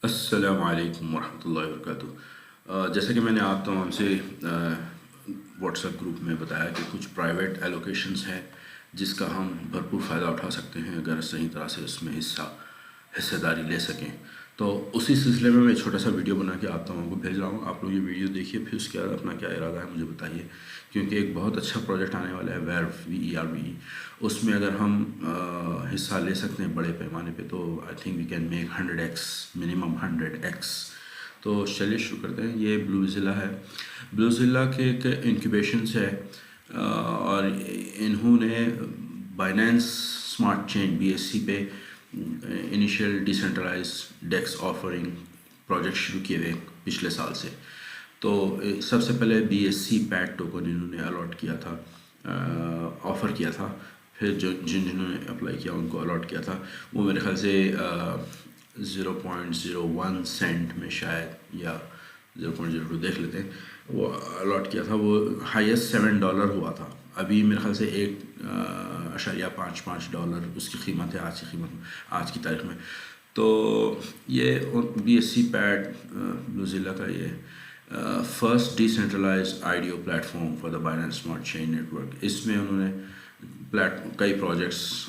अस्सलाम वालेकुम वरहमतुल्लाहि वबरकातुहू। जैसा कि मैंने आप तमाम से व्हाट्सएप ग्रुप में बताया कि कुछ प्राइवेट एलोकेशंस हैं जिसका हम भरपूर फ़ायदा उठा सकते हैं अगर सही तरह से उसमें हिस्सेदारी ले सकें। तो उसी सिलसिले में मैं छोटा सा वीडियो बना के आप तमाम को भेज रहा हूँ। आप लोग ये वीडियो देखिए, फिर उसके बाद अपना क्या इरादा है मुझे बताइए, क्योंकि एक बहुत अच्छा प्रोजेक्ट आने वाला है VERV। उसमें अगर हम हिस्सा ले सकते हैं बड़े पैमाने पे तो I think we can make 100x, minimum 100x। तो चलिए शुरू करते हैं। ये ब्लूज़िला है। ब्लूज़िला के एक इंक्यूबेशन है और इन्होंने बाइनेंस स्मार्ट चेन BSC पे इनिशियल डिसेंट्रलाइज डेक्स ऑफरिंग प्रोजेक्ट शुरू किए हुए पिछले साल से। तो सबसे पहले BSC पैड टोकन इन्होंने अलॉट किया था, ऑफ़र किया था। फिर जिन्होंने अप्लाई किया उनको अलॉट किया था। वो मेरे ख्याल से 0.01 सेंट में शायद, या 0.02 देख लेते हैं, वो अलॉट किया था। वो हाईएस्ट $7 हुआ था। अभी मेरे ख्याल से 1.55 डॉलर उसकी कीमत है आज की कीमत में, आज की तारीख में। तो ये BSC पैड ब्लूज़िला का ये first decentralized IDO platform for the Binance smart chain network. इसमें उन्होंने कई प्रोजेक्ट्स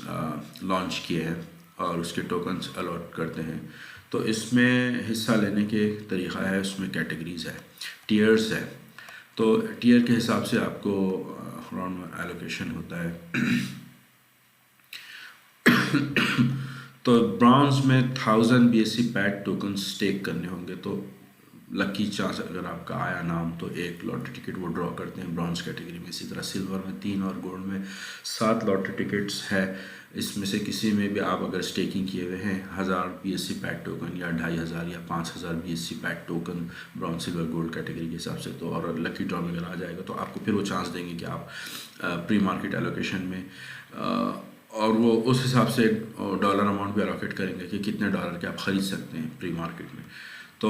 लॉन्च किए हैं और उसके टोकन्स अलॉट करते हैं। तो इसमें हिस्सा लेने के तरीक़ा है, उसमें कैटेगरीज़ है, टियर्स है। तो टियर के हिसाब से आपको राउंड में एलोकेशन होता है। तो ब्रॉन्ज में 1000 BSC पैड टोकन स्टेक करने होंगे। तो लकी चांस अगर आपका आया नाम तो एक लॉटरी टिकट वो ड्रॉ करते हैं ब्रॉन्ज कैटेगरी में। इसी तरह सिल्वर में 3 और गोल्ड में 7 लॉटरी टिकट्स है। इसमें से किसी में भी आप अगर स्टेकिंग किए हुए हैं 1000 BSC पैड टोकन या 2500 या 5000 BSC pad token bronze silver gold category के हिसाब से, तो और लकी ड्रॉ में अगर आ जाएगा तो आपको फिर वो चांस देंगे कि आप प्री मार्केट एलोकेशन में और वो उस हिसाब से डॉलर अमाउंट भी एलोकेट करेंगे कि कितने डॉलर के आप ख़रीद सकते हैं प्री मार्केट में। तो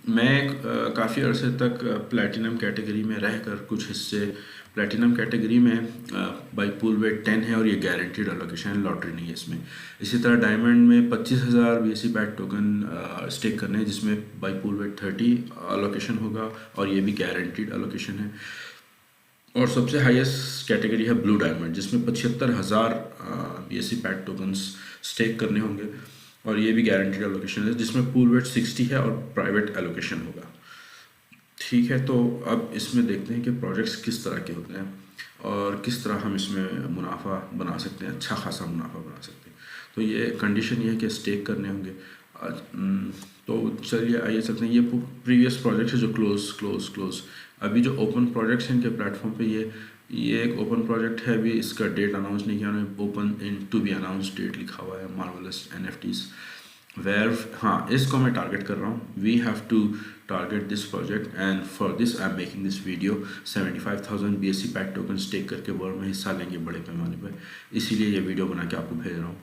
मैं काफ़ी अरसे तक प्लैटिनम कैटेगरी में रहकर कुछ हिस्से प्लैटिनम कैटेगरी में बाई पूल वेट 10 है और ये गारंटीड एलोकेशन है, लॉटरी नहीं है इसमें। इसी तरह डायमंड में 25,000 BSC पैड टोकन स्टेक करने हैं जिसमें बाई पूल वेट 30 एलोकेशन होगा और ये भी गारंटीड एलोकेशन है। और सबसे हाईएस्ट कैटेगरी है ब्लू डायमंड जिसमें 75,000 BSC पैड टोकन्स स्टेक करने होंगे और ये भी गारंटीड एलोकेशन है जिसमें पूल वेट 60 है और प्राइवेट एलोकेशन होगा। ठीक है, तो अब इसमें देखते हैं कि प्रोजेक्ट्स किस तरह के होते हैं और किस तरह हम इसमें मुनाफा बना सकते हैं, अच्छा खासा मुनाफा बना सकते हैं। तो ये कंडीशन ये है कि स्टेक करने होंगे। तो चलिए आइए चलते हैं। ये प्रीवियस प्रोजेक्ट है जो क्लोज अभी जो ओपन प्रोजेक्ट्स हैं इनके प्लेटफॉर्म पे ये एक ओपन प्रोजेक्ट है। अभी इसका डेट अनाउंस नहीं किया उन्होंने, open in to be announce date लिखा हुआ है। मार्वलस NFTs वेयर, हाँ इसको मैं टारगेट कर रहा हूँ। We have to target this project and for this I am making this video. 75,000 BSC pad token stake करके वर्ल्ड में हिस्सा लेंगे बड़े पैमाने पर, इसीलिए ये वीडियो बना के आपको भेज रहा हूँ।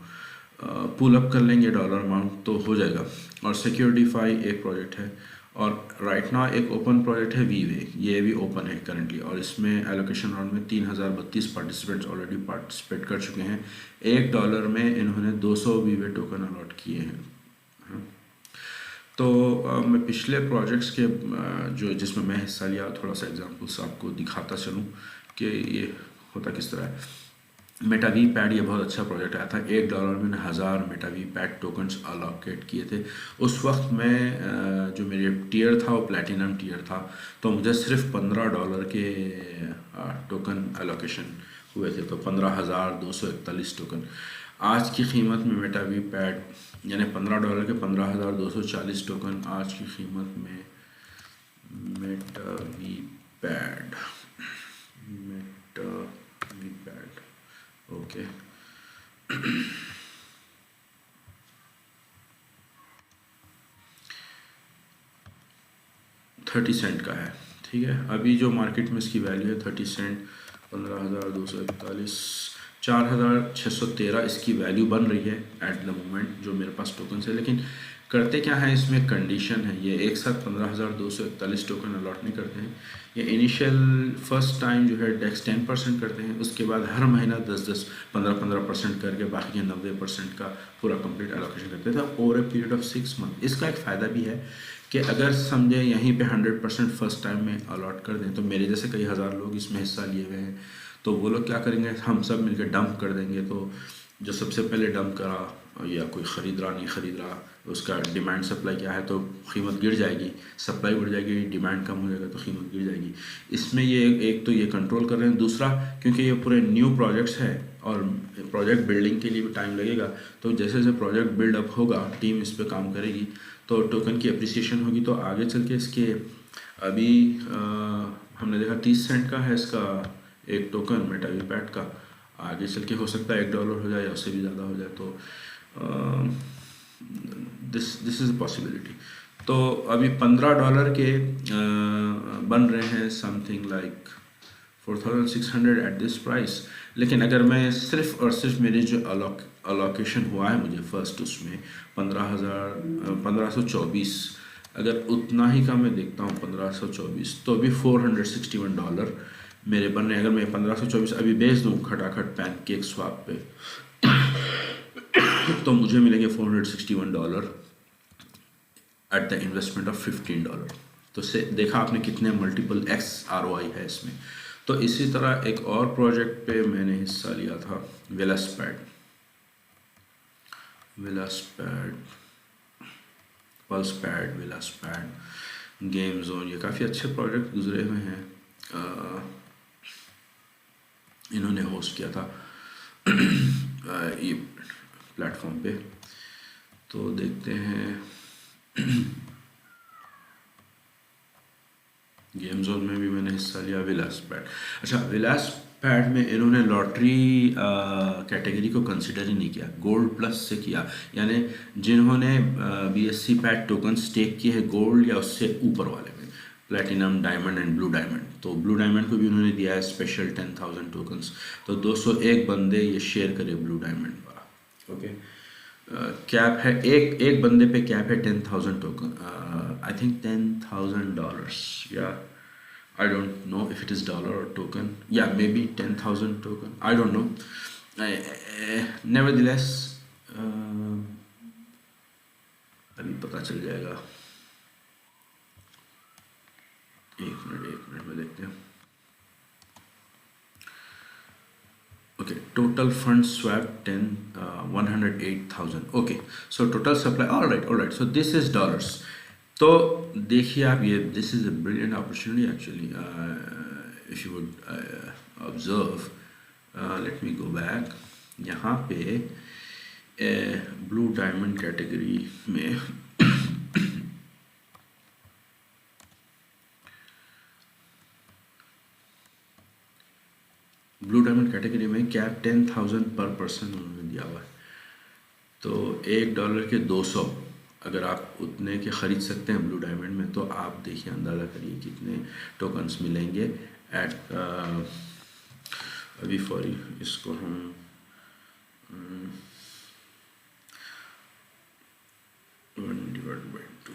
पुल अप कर लेंगे डॉलर अमाउंट तो हो जाएगा। और सिक्योरिटीफाई एक प्रोजेक्ट है और राइट नाउ एक ओपन प्रोजेक्ट है वीवे, ये भी ओपन है करंटली और इसमें एलोकेशन राउंड में 3032 पार्टिसिपेंट्स ऑलरेडी पार्टिसिपेट कर चुके हैं। $1 में इन्होंने 200 वीवे टोकन अलॉट किए हैं। तो मैं पिछले प्रोजेक्ट्स के जो जिसमें मैं हिस्सा लिया थोड़ा सा एग्जांपल्स आपको दिखाता चलूँ कि ये होता किस तरह है। मेटावी पैड ये बहुत अच्छा प्रोजेक्ट आया था। $1 में 1000 मेटावी पैड टोकन्स अलोकेट किए थे। उस वक्त मैं जो मेरे टियर था वो प्लैटिनम टियर था, तो मुझे सिर्फ $15 के टोकन एलोकेशन हुए थे, तो 15,241 टोकन। आज की कीमत में मेटावी पैड यानी $15 के 15,240 टोकन आज की कीमत में मेटावी पैड ओके 30 सेंट का है। ठीक है, अभी जो मार्केट में इसकी वैल्यू है 30 सेंट, 15,241, 4,613 इसकी वैल्यू बन रही है एट द मोमेंट जो मेरे पास टोकन है। लेकिन करते क्या है, इसमें कंडीशन है, ये एक साथ 15,241 टोकन अलॉट नहीं करते हैं। ये इनिशियल फर्स्ट टाइम जो है डेक्स 10% करते हैं, उसके बाद हर महीना 10-10 15-15% करके बाकी के 90% का पूरा कंप्लीट एलोकेशन करते थे over a period of 6 month. इसका एक फ़ायदा भी है कि अगर समझे यहीं पे 100% फर्स्ट टाइम में अलॉट कर दें, तो मेरे जैसे कई हज़ार लोग इसमें हिस्सा लिए हुए हैं, तो वो लोग क्या करेंगे, हम सब मिलकर डंप कर देंगे। तो जो सबसे पहले डंप करा या कोई ख़रीद रहा नहीं ख़रीद रहा, उसका डिमांड सप्लाई क्या है, तो कीमत गिर जाएगी, सप्लाई बढ़ जाएगी, डिमांड कम हो जाएगा तो कीमत गिर जाएगी। इसमें ये एक तो ये कंट्रोल कर रहे हैं, दूसरा क्योंकि ये पूरे न्यू प्रोजेक्ट्स है और प्रोजेक्ट बिल्डिंग के लिए भी टाइम लगेगा, तो जैसे जैसे प्रोजेक्ट बिल्डअप होगा, टीम इस पर काम करेगी, तो टोकन की अप्रिसिएशन होगी, तो आगे चल के इसके अभी हमने देखा 30 सेंट का है इसका एक टोकन मेटावीपैट का, आगे चल के हो सकता है $1 हो जाए या उससे भी ज़्यादा हो जाए। तो दिस इज़ अ पॉसिबिलिटी। तो अभी $15 के बन रहे हैं something like 4,600 at this price. लेकिन अगर मैं सिर्फ और सिर्फ मेरे जो अलोकेशन हुआ है मुझे फर्स्ट उसमें 1524, अगर उतना ही का मैं देखता हूँ 1524, तो अभी $461 मेरे बन रहे हैं। अगर मैं 1524 अभी बेच दूँ खटाखट पैनकेक स्वैप पे तो मुझे मिलेंगे $461 एट द इन्वेस्टमेंट ऑफ $15। तो से देखा आपने कितने मल्टीपल एक्स ROI है इसमें। तो इसी तरह एक और प्रोजेक्ट पे मैंने हिस्सा लिया था, वेलास्पैड, पल्सपैड, वेलास्पैड, गेम जोन, ये काफ़ी अच्छे प्रोजेक्ट गुजरे हुए हैं। इन्होंने होस्ट किया था ये प्लेटफॉर्म पे। तो देखते हैं गेम जोन में भी मैंने हिस्सा लिया, विलासपैड। अच्छा, विलासपैड में इन्होंने लॉटरी कैटेगरी को कंसिडर ही नहीं किया, गोल्ड प्लस से किया, यानी जिन्होंने BSC पैड टोकन स्टेक किए हैं गोल्ड या उससे ऊपर वाले में, platinum, diamond and blue diamond, तो ब्लू डायमंड को भी उन्होंने दिया है स्पेशल 10,000 टोकन्स। तो 201 बंदे ये शेयर करे ब्लू डायमंड वाला। ओके, कैप है एक बंदे पे कैप है 10,000 टोकन, आई थिंक $10,000, या I don't know if it is dollar और टोकन, या may be 10,000 token, I don't know. Nevertheless अभी पता चल जाएगा। एक मिनट में देखते हैं। Okay, total fund swap 108,000. Okay, so total supply, all right, so this is dollars. तो देखिए आप, ये this is a brilliant opportunity actually, if you would observe, let me go back, यहाँ पे ब्लू डायमंड कैटेगरी में blue diamond category में cap 10,000 पर person उन्होंने दिया हुआ है। तो $1 के 200 अगर आप उतने के ख़रीद सकते हैं ब्लू डायमंड में, तो आप देखिए, अंदाज़ा करिए कितने टोकन्स मिलेंगे एट अभी फॉर इसको हम 1/200,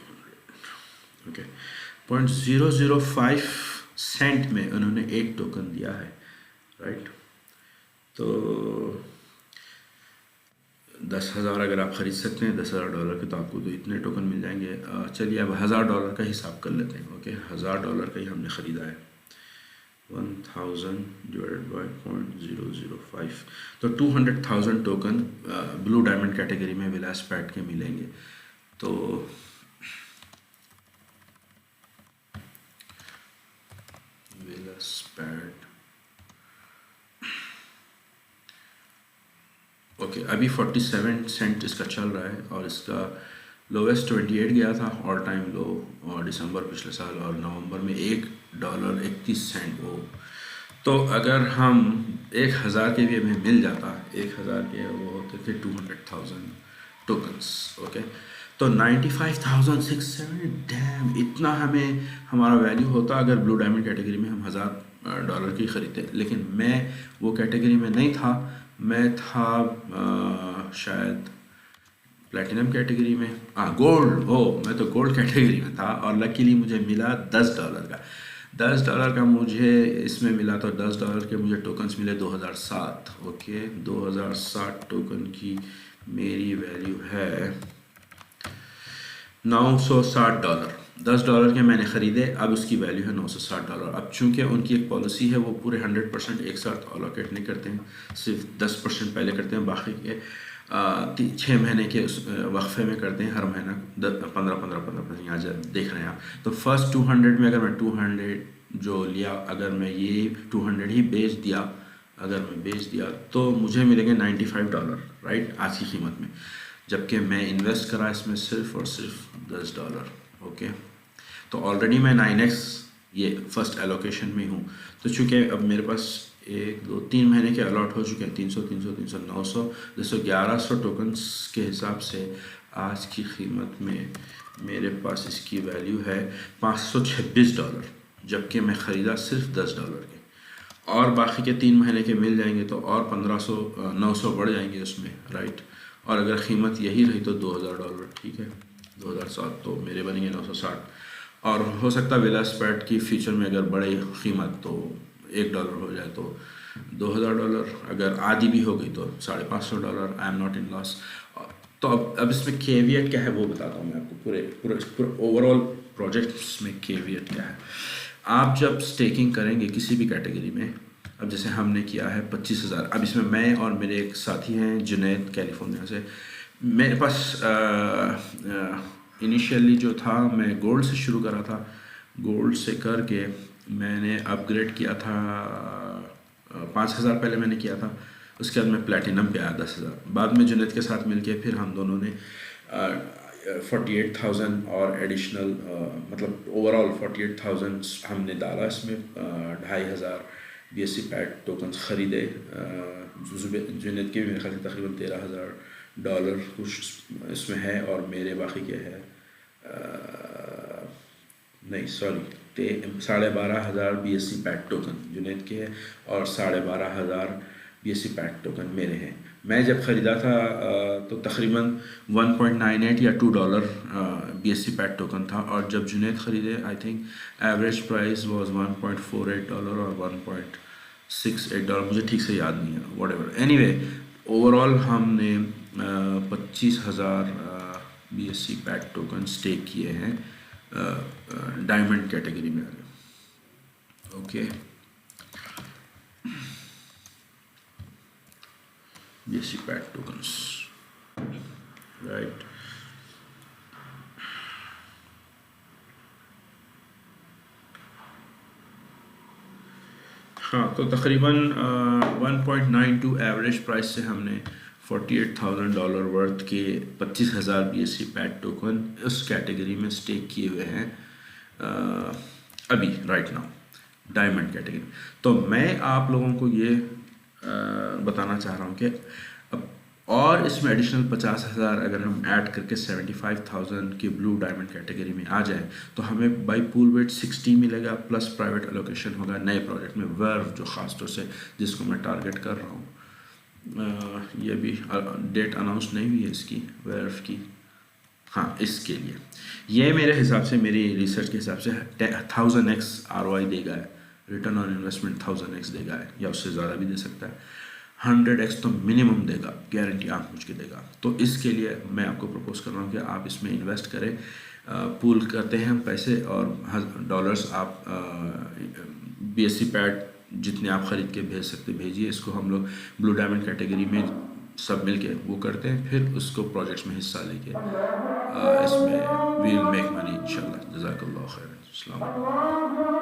ओके, 0.005 सेंट में उन्होंने एक टोकन दिया है, राइट। तो 10,000 अगर आप ख़रीद सकते हैं $10,000 के, तो आपको तो इतने टोकन मिल जाएंगे। चलिए अब $1,000 का हिसाब कर लेते हैं। ओके, $1,000 का ही हमने ख़रीदा है, 1,000 डिवाइडेड बाय 0.005, तो 200,000 टोकन ब्लू डायमंड कैटेगरी में विलासपैड के मिलेंगे। तो विलासपैड, ओके, अभी 47 सेंट इसका चल रहा है और इसका लोवेस्ट 28 गया था, ऑल टाइम लो, और दिसंबर पिछले साल, और नवंबर में $1.31 वो। तो अगर हम 1,000 के भी हमें मिल जाता, 1,000 के वो होते थे 200,000 टोकन्स। ओके, तो 95,670, डैम, इतना हमें हमारा वैल्यू होता अगर ब्लू डायमंड कैटेगरी में हम $1,000 की ख़रीदते। लेकिन मैं वो कैटेगरी में नहीं था, मैं था शायद प्लेटिनम कैटेगरी में, हाँ गोल्ड, हो मैं तो गोल्ड कैटेगरी में था और लकीली मुझे मिला $10 का। $10 का मुझे इसमें मिला, तो $10 के मुझे टोकन्स मिले 2007। ओके, 2007 टोकन की मेरी वैल्यू है $960। $10 के मैंने ख़रीदे, अब उसकी वैल्यू है $960। अब चूंकि उनकी एक पॉलिसी है, वो पूरे 100% एक साथ अलोकेट नहीं करते हैं, सिर्फ 10% पहले करते हैं, बाकी के 6 महीने के उस वक्फे में करते हैं, हर महीना 15-15-15% यहाँ देख रहे हैं आप। तो फर्स्ट 200 में अगर मैं 200 जो लिया, अगर मैं ये 200 ही बेच दिया, अगर मैं बेच दिया तो मुझे मिलेंगे $95, राइट, आज की कीमत में। जबकि मैं इन्वेस्ट करा इसमें सिर्फ और सिर्फ $10। ओके, तो ऑलरेडी मैं 9x ये फर्स्ट एलोकेशन में हूँ। तो चूँकि अब मेरे पास 1-2-3 महीने के अलॉट हो चुके हैं, 300 900 जैसे 1100 टोकन्स के हिसाब से आज की कीमत में मेरे पास इसकी वैल्यू है $526, जबकि मैं ख़रीदा सिर्फ $10 के। और बाकी के 3 महीने के मिल जाएंगे तो और 900 बढ़ जाएंगे उसमें, राइट। और अगर कीमत यही रही तो $2000, ठीक है, 2007 तो मेरे बनेंगे 960। और हो सकता है वेलास्पैट की फ्यूचर में अगर बढ़े कीमत तो $1 हो जाए तो $2000, अगर आधी भी हो गई तो $550। I am not in loss. तो अब इसमें केवियट क्या है वो बताता हूँ मैं आपको, पूरे ओवरऑल प्रोजेक्ट्स में केवियट क्या है। आप जब स्टेकिंग करेंगे किसी भी कैटेगरी में, अब जैसे हमने किया है 25,000, अब इसमें मैं और मेरे एक साथी हैं जुनैद कैलिफोर्निया से। मेरे पास इनिशियली जो था, मैं गोल्ड से शुरू करा था, गोल्ड से करके मैंने अपग्रेड किया था 5,000 पहले मैंने किया था। उसके बाद मैं प्लेटिनम पे आया 10,000। बाद में जुनैद के साथ मिलके फिर हम दोनों ने 48,000 और एडिशनल मतलब ओवरऑल 48,000 हमने डाला इसमें। 2,500 BSC पैट टोकन्स ख़रीदे। जुनैद के भी मेरे ख्याल से तकरीबन $13,000 कुछ इसमें है, और मेरे बाकी के है नहीं sorry 12,500 BSC PAT token Junaid के है और 12,500 BSC पैट टोकन मेरे हैं। मैं जब ख़रीदा था तो तकरीबन 1.98 या $2 BSC पैट टोकन था, और जब जुनैद ख़रीदे I think average price was $1.48 और $1.68, मुझे ठीक से याद नहीं है, व्हाटएवर। एनीवे ओवरऑल हमने 25,000 BSC पैट टोकन स्टेक किए हैं डायमंड कैटेगरी में। Okay, BSC PAT tokens, right. हाँ, तो तकरीबन 1.92 एवरेज प्राइस से हमने $48,000 वर्थ के 25,000 BSC पैट टोकन उस कैटेगरी में स्टेक किए हुए हैं अभी राइट नाउ डायमंड कैटेगरी। तो मैं आप लोगों को ये बताना चाह रहा हूँ कि अब और इसमें एडिशनल 50,000 अगर हम ऐड करके 75,000 की ब्लू डायमंड कैटेगरी में आ जाए तो हमें बाई पूल वेट 60 मिलेगा, प्लस प्राइवेट एलोकेशन होगा नए प्रोजेक्ट में वर्व, जो ख़ास तौर से जिसको मैं टारगेट कर रहा हूँ। ये भी डेट अनाउंस नहीं हुई है इसकी वर्व की। हाँ, इसके लिए ये मेरे हिसाब से, मेरी रिसर्च के हिसाब से 1000x ROI देगा, रिटर्न ऑन इन्वेस्टमेंट 1000x देगा, या उससे ज़्यादा भी दे सकता है। 100x तो मिनिमम देगा, गारंटी आप मुझ के देगा। तो इसके लिए मैं आपको प्रपोज कर रहा हूँ कि आप इसमें इन्वेस्ट करें। पूल करते हैं हम पैसे और डॉलर्स आप BSC पैट जितने आप ख़रीद के भेज सकते भेजिए। इसको हम लोग ब्लू डायमंड कैटेगरी में सब मिल के वो करते हैं, फिर उसको प्रोजेक्ट्स में हिस्सा लेके इसमें वील मेक मनी इंशाल्लाह। जज़ाकल्लाह खैर। अस्सलाम वालेकुम।